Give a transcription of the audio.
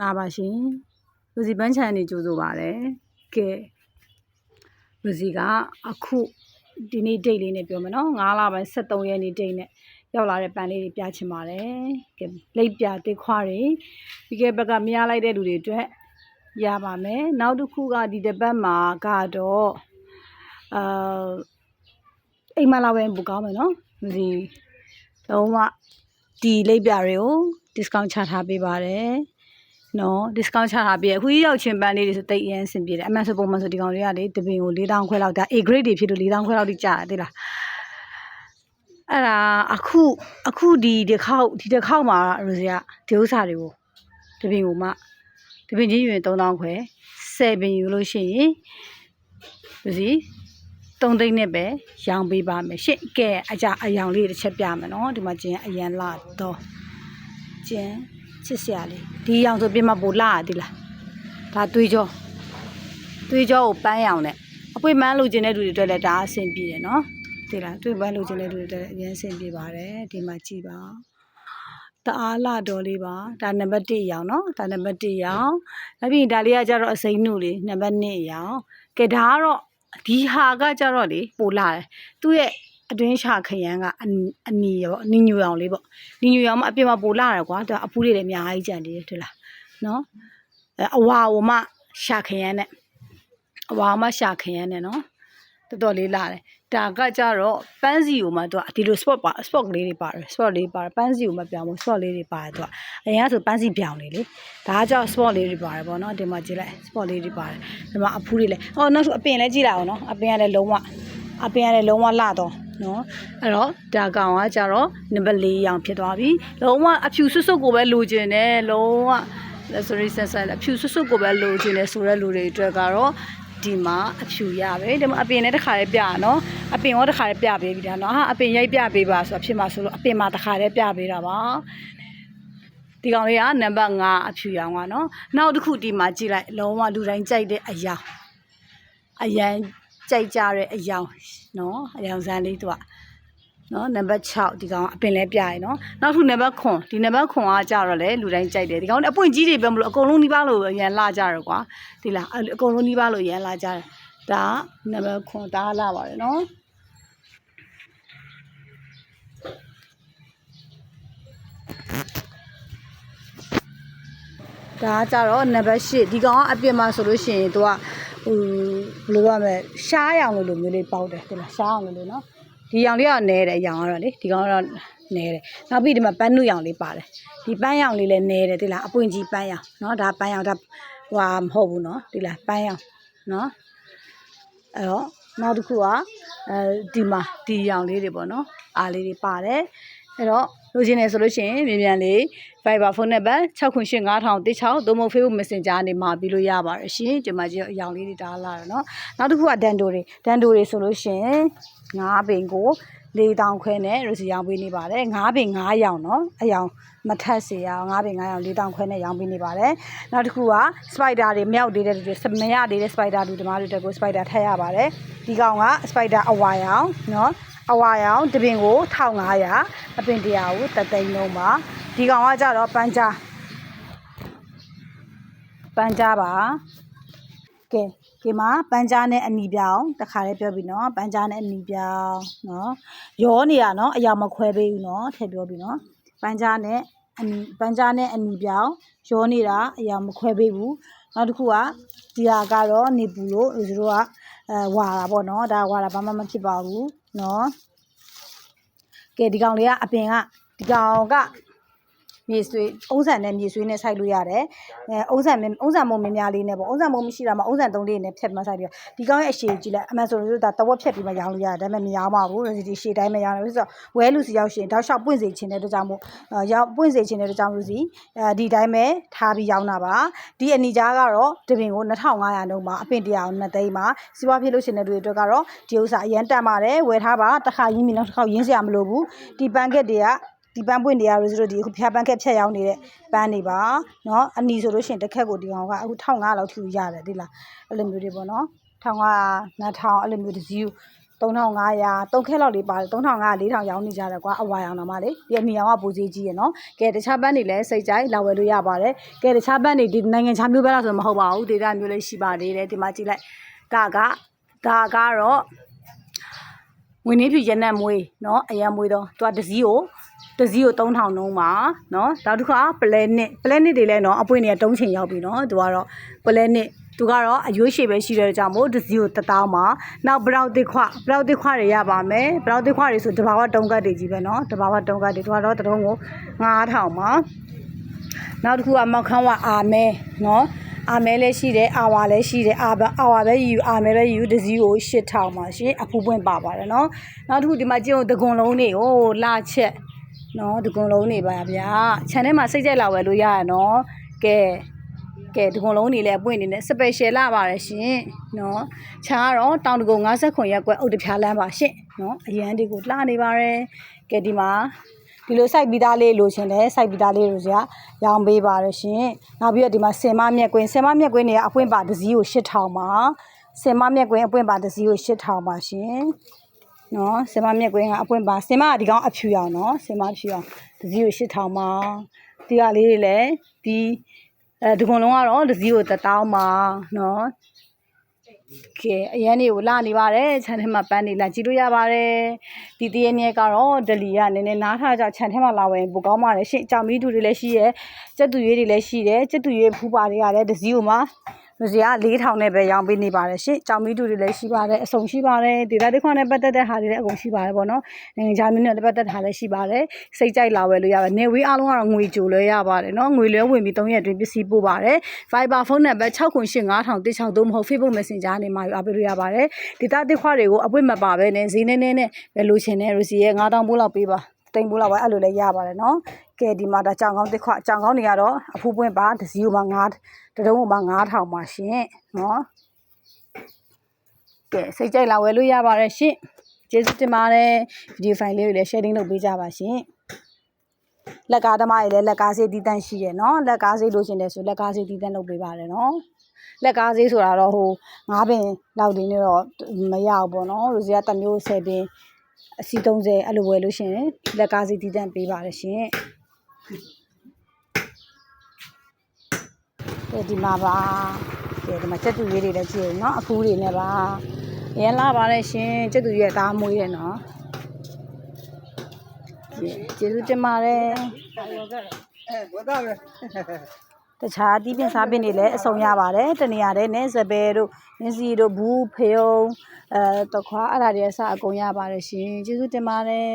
လာပါရှင်လူစီပန်းချန်နေကြိုးဆိုပါတယ်ကဲလူစီကအခုဒီနေ့ date လေးနဲ့ပြောမယ်နော်9လပိုင်း73ရက်နေ့ date နဲ့ရောက်လာတဲ့ပန်လေးတွေပြချင်ပါတယ်ကဲလိပ်ပြတစ်ခွားတွေဒီကဲဘက်ကမရလိုက်တဲ့လူတွေအတွက်ရပါမယ်နောက်တစ်ခုကဒီတစ်ပတ်မှာကတော့အိမ်မလာဝင်ပိုကောင်းမယ်နော်လူစီလုံးဝဒီလိပ်ပြတွေကို discount ချထားပေးပါတယ်နော် discount ချထားပြီးအခုရောက်ချင်းပန်းလေးတွေဆိုတိတ်အရင်အဆင်ပြေတယ်အမှန်ဆိုပုံမှန်ဆိုဒီကောင်တွေကလေတပင်ကို4000ခွဲလောက်ဒါ A grade တွေဖြစ်လို့4000ခွဲလောက်တိကျတယ်သိလားအဲ့ဒါအခုဒီတစ်ခေါက်မှာရိုစီကဒီဥစ္စာတွေကိုတပင်ကိုမှတပင်ချင်းယူရင်3000ခွဲ10ပင်ယူလို့ရှိရင်ရိုစီ3သိန်းနဲ့ပဲရောင်းပေးပါမယ်ရှင့်ကဲအယောင်လေးတစ်ချက်ပြမယ်နော်ဒီမှာကျင်းအရန်လာတော့ကျင်းချစ်စရာလေးဒီရောင်ဆိုပြင်မပိုလာသေးလားဒါတွေးကြောကိုပန်းရောင်နဲ့အပွင့်မန်းလိုချင်တဲ့လူတွေအတွက်လည်းဒါအဆင်ပြေတယ်နော်သိလားတွေးပန်းလိုချင်တဲ့လူတွေအတွက်အရင်အဆင်ပြေပါတယ်ဒီမှာကြည့်ပါတအားလာတော်လေးပါဒါနံပါတ်1ရောင်နော်ဒါနံပါတ်1ရောင်နောက်ပြီးဒါလေးကကြတော့အစိမ်းနုလေးနံပါတ်2ရောင်ကဲဒါကတော့ဒီဟာကကြတော့လေပိုလာတယ်သူ့ရဲ့အတွင်းရှာခရမ်းကအနီရောအနီညူရောင်လေးပေါ့နီညူရောင်မှအပြင်မှာပိုလာတယ်ကွာဒါအဖူးတွေလည်းအများကြီးကြံသေးတယ်တွေ့လားနော်အဝါဝမရှာခရမ်းနဲ့အဝါမရှာခရမ်းနဲ့နော်တော်တော်လေးလာတယ်ဒါကကြတော့ပန်းစီကိုမှသူကဒီလို spot လေးတွေပါတယ် spot လေးပါတယ်ပန်းစီကိုမှပြောင်းဖို့ spot လေးတွေပါတယ်သူကအရင်ကဆိုပန်းစီပြောင်းနေလေဒါကကြောက် spot လေးတွေပါတယ်ပေါ့နော်ဒီမှာကြည့်လိုက် spot လေးတွေပါတယ်ဒီမှာအဖူးတွေလည်းနောက်ဆိုအပင်လည်းကြည့်လိုက်အောင်နော်အပင်ကလည်းလုံးဝလှတော့နော်အဲ့တော့ဒါကောင်ကကြတော့နံပါတ်4ရောင်ဖြစ်သွားပြီလုံးဝအဖြူဆွတ်ကိုပဲလိုချင်တယ်လုံးဝ sorry ဆက်အဖြူဆွတ်ကိုပဲလိုချင်တယ်ဆိုတဲ့လူတွေအတွက်ကတော့ဒီမှာအဖြူရပဲဒီမှာအပင်လည်းတစ်ခါလေးပြရနော်အပင်ရောတစ်ခါလေးပြပေးပြီဒါနော်ဟာအပင်ရိုက်ပြပေးပါဆိုတာဖြစ်မှာဆိုလို့အပင်မှာတစ်ခါလေးပြပေးတာပါဒီကောင်လေးကနံပါတ်5အဖြူရောင်ကနော်နောက်တစ်ခုဒီမှာကြည့်လိုက်လုံးဝလူတိုင်းကြိုက်တဲ့အရာအရန်ကြိုက်ကြတဲ့အယောင်နော်အယောင်စမ်းလေးသူကနော်နံပါတ်6ဒီကောင်အပင်လဲပြရယ်နော်နောက်ထပ်နံပါတ်9ဒီနံပါတ်9ကကြတော့လေလူတိုင်းကြိုက်တယ်ဒီကောင်အပွင့်ကြီးတွေပဲမလို့အကုန်လုံးနှီးပါလို့ရန်လာကြရကွာဒီလားအကုန်လုံးနှီးပါလို့ရန်လာကြတယ်ဒါနံပါတ်9ဒါလာပါတယ်နော်ဒါကြတော့နံပါတ်8ဒီကောင်ကအပြင်မှာဆိုလို့ရှိရင်သူကဘယ်လိုရမလဲရှားရောင်လိုမျိုးလေးပေါက်တယ်ဒီလားရှားအောင်လို့နော်ဒီရောင်လေးကနဲတယ်ရောင်ကတော့လေဒီကောင်ကတော့နဲတယ်နောက်ပြီးဒီမှာပန်းနုရောင်လေးပါတယ်ဒီပန်းရောင်လေးလည်းနဲတယ်ဒီလားအပွင့်ကြီးပန်းရောင်နော်ဒါပန်းရောင်ဒါဟွာမဟုတ်ဘူးနော်ဒီလားပန်းရောင်နော်အဲ့တော့နောက်တစ်ခုကဒီမှာဒီရောင်လေးတွေပေါ့နော်အားလေးတွေပါတယ်အဲ့တော့လိုချင်တယ်ဆိုလို့ရှိရင်မြန်လေး Viber ဖုန်းနံပါတ်6950016သို့မဟုတ် Facebook Messenger ကနေမှာပြီးလို့ရပါတယ်ရှင်ဒီမှာကျတော့အရောင်လေးတွေဒါလာတယ်နော်နောက်တစ်ခုကဒန်တိုတွေဆိုလို့ရှိရင်9ပင်ကို4000ခွဲနဲ့ရစီရောင်းပေးနေပါတယ်9ပင်9ရောင်နော်အရောင်မထက်စေရအောင်9ပင်9ရောင်4000ခွဲနဲ့ရောင်းပေးနေပါတယ်နောက်တစ်ခုက spider တွေမြောက်သေးတဲ့တွေမရသေးတဲ့ spider တွေဒီမှာတွေတက်ကို spider ထည့်ရပါတယ်ဒီကောင်က spider အဝါရောင်နော်အဝါရောင်တပင်ကို1500အပင်100ကို3သိန်းလုံးပါဒီကောင်ကကြတော့ပန်းကြားပါကဲဒီမှာပန်းကြားနဲ့အနီပြောင်းတခါလေးပြောပြီနော်ပန်းကြားနဲ့အနီပြောင်းနော်ရောနေတာနော်အရာမခွဲပေးဘူးနော်ထည့်ပြောပြီနော်ပန်းကြားနဲ့အနီပြောင်းရောနေတာအရာမခွဲပေးဘူးနောက်တစ်ခုကဒီဟာကတော့နေပူလို့သူတို့ကဝါတာပေါ့နော်ဒါဝါတာဘာမှမဖြစ်ပါဘူးနော်ကဲဒီကောင်လေးကအပင်ကဒီကောင်ကမြေဆွေးအုံးဆန်နဲ့မြေဆွေးနဲ့ဆိုင်လို့ရတယ်အုံးဆန်မုံမင်းများလေးနဲ့ပေါ့အုံးဆန်မုံမရှိတာမှအုံးဆန်3လေးနဲ့ဖြတ်မှဆိုင်ပြီးဒီကောင်းရဲ့အရှိကြည့်လိုက်အမှန်ဆိုလို့ဒါတဝက်ဖြတ်ပြီးမှရောင်းလို့ရတယ်ဒါပေမဲ့မရောင်းပါဘူးဒီရှေ့တိုင်းမရောင်းဘူးဆိုတော့ဝဲလူစီရောက်ရှင်တောက်လျှောက်ပွင့်စေချင်တဲ့အတွက်ကြောင့်မို့ပွင့်စေချင်တဲ့အတွက်ကြောင့်လို့စီဒီတိုင်းပဲထားပြီးရောင်းတာပါဒီအနီကြားကတော့တပင်ကို2500လုံးပါအပင်100အောင်2သိန်းပါစီးပွားဖြစ်လို့ရှင်တဲ့တွေအတွက်ကတော့ဒီဥစ္စာအရန်တန်ပါတယ်ဝယ်ထားပါတစ်ခါရင်းပြီးနောက်တစ်ခါရင်းစရာမလိုဘူးဒီပန်ကက်တွေကဒီပန်းပွင့်တရားလို့ဆိုတော့ဒီအခုဖျားပန်းခက်ဖြတ်ရောင်းနေတဲ့ပန်းတွေပါเนาะအနီဆိုလို့ရှိရင်တစ်ခက်ကိုဒီကောင်ကအခု1500လောက်ထူရတယ်ဒီလားအဲ့လိုမျိုးတွေပေါ့နော်1500 2000အဲ့လိုမျိုးတစ်စီး 3500 3ခဲလောက်လေးပါတယ်3500 4000ရောင်းနေကြတယ်ကွာအဝါရောင်တော့မှလေဒီအနီရောင်ကပူကြီးကြီးရနော်ကဲတခြားပန်းတွေလည်းစိတ်ကြိုက်လာဝယ်လို့ရပါတယ်ကဲတခြားပန်းတွေဒီနိုင်ငံခြားမျိုးပဲလားဆိုတော့မဟုတ်ပါဘူးဒေတာမျိုးလေးရှိပါသေးတယ်ဒီမှာကြည့်လိုက်ဒါကတော့ငွေနှင်းဖြူရက်နဲ့မွေးနော်အရန်မွေးတော့သူကတစည်းကို3000နှုံးပါနော်နောက်တစ်ခါပလဲနစ်တွေလည်းနော်အပွင့်တွေကတုံးချင်ရောက်ပြီနော်သူကတော့ပလဲနစ်သူကတော့အရွေးရှည်ပဲရှိတဲ့ကြောင့်မို့တစည်းကို1000ပါနောက်ဘရောက်တစ်ခွတွေရပါမယ်ဘရောက်တစ်ခွတွေဆိုတဘာဝတုံးကတ်တွေကြီးပဲနော်တဘာဝတုံးကတ်တွေသူကတော့တုံးကို9000ပါနောက်တစ်ခုကမောက်ခမ်းဝအာမဲနော်အာမဲလည်းရှိတယ်အာဝါလည်းရှိတယ်အာဝါပဲယူအာမဲပဲယူတစည်းကို8000ပါရှင်အဖူးပွင့်ပါပါတယ်နော်နောက်တစ်ခုဒီမှာကျင်းတကွန်လုံးတွေကိုလာချက်နော်ဒီကုံလုံးနေပါဗျာခြံထဲမှာစိတ်ကြိုက်လာဝယ်လို့ရရနော်ကဲဒီကုံလုံးနေလဲအပွင့်နေနဲ့ special လာပါတယ်ရှင်နော်ခြံကတော့တောင်တကုံ59ရက်ကွက်အုတ်တဖျားလမ်းပါရှင်နော်အရန်ဒီကိုလှနေပါတယ်ကဲဒီမှာဒီလိုစိုက်ပြီးသားလေးလိုချင်တယ်စိုက်ပြီးသားလေးလိုစရာရောင်းပေးပါတယ်ရှင်နောက်ပြီးတော့ဒီမှာစင်မမြက်ကွင်းနေကအပွင့်ပါတစည်းကို8000ပါစင်မမြက်ကွင်းအပွင့်ပါတစည်းကို8000ပါရှင်နော်စင်မမြက်ကွင်းကအပွင့်ပါစင်မကဒီကောင်အဖြူရောင်နော်စင်မဖြူရောင်တစည်းကို8000ပါဒီကလေးတွေလည်းဒီကုံလုံးကတော့တစည်းကို1000ပါနော်ကဲအရန်တွေကိုလာနေပါတယ်ခြံထဲမှာပန်းနေလာကြည့်လို့ရပါတယ်ဒီတရနေ့ကတော့ဒလီကနည်းနည်းနားထားကြခြံထဲမှာလာဝင်ပိုကောင်းပါတယ်ရှင့်ကြောင်မီးတူတွေလည်းရှိရဲကျက်တူရွေးတွေလည်းရှိတယ်ကျက်တူရွေးဖူးပါတွေကလည်းတစည်းကိုမှလူစီက4000နဲ့ပဲရောင်းပေးနေပါတယ်ရှင့်ကြောင်မီးတူတွေလည်းရှိပါတယ်အစုံရှိပါတယ်ဒေတာတစ်ခွနဲ့ပတ်သက်တဲ့ဟာတွေလည်းအကုန်ရှိပါတယ်ပေါ့နော်နိုင်ငံခြားမျိုးနဲ့ပတ်သက်တာလည်းရှိပါတယ်စိတ်ကြိုက်လာဝယ်လို့ရပါတယ်နေဝေးအားလုံးကတော့ငွေကြိုလဲရပါတယ်နော်ငွေလဲဝင်ပြီး3ရက်အတွင်းပစ္စည်းပို့ပါတယ် Viber ဖုန်းနံပါတ်6985163မဟုတ် Facebook Messenger နေမှာအားပေးလို့ရပါတယ်ဒေတာတစ်ခွတွေကိုအပွင့်မပါပဲနဲ့ဈေးနည်းနည်းနဲ့ပဲလိုချင်တဲ့လူစီရဲ့9000ပို့လောက်ပေးပါတိမ်ပို့လောက်ပဲအဲ့လိုလည်းရပါတယ်နော်ကဲဒီမှာဒါကြောင်ကောင်းတစ်ခွကြောင်ကောင်းတွေကတော့အဖူးပွင့်ပါတစည်းကိုမှတတုံးကိုမှ9000ပါရှင်နော်ကဲစိတ်ကြိုက်လာဝယ်လို့ရပါတယ်ရှင်ကျေးဇူးတင်ပါတယ်ဗီဒီယိုဖိုင်လေးကိုလည်း sharing လုပ်ပေးကြပါရှင်လက်ကားသမားတွေလည်းလက်ကားစေးတီးတန့်ရှိရနော်လက်ကားစေးလိုချင်တယ်ဆိုလက်ကားစေးတီးတန့်လုပ်ပေးပါတယ်နော်လက်ကားစေးဆိုတာတော့ဟို9ပင်လောက်ဒီနေ့တော့မရဘူးပေါ့နော်လူစီကတစ်မျိုး10ပင်အစီ30အဲ့လိုဝယ်လို့ရှင်လက်ကားစေးတီးတန့်ပေးပါတယ်ရှင်ဒီမှာပါဒီမှာကျက်တူရွေးတွေလည်းကြည့်ရနော်အဖူးတွေနဲ့ပါရန်လာပါတယ်ရှင်ကျက်တူရွေးသားမွေးရနော်ကျေးဇူးတင်ပါတယ်တခြားတီးပင်စားပင်တွေလည်းအစုံရပါတယ်တနေရာတဲ့နဲ့စပယ်တို့နင်းစီတို့ဘူးဖယုံတခွားအဲ့ဒါတွေအစအကုန်ရပါတယ်ရှင်ကျေးဇူးတင်ပါတယ်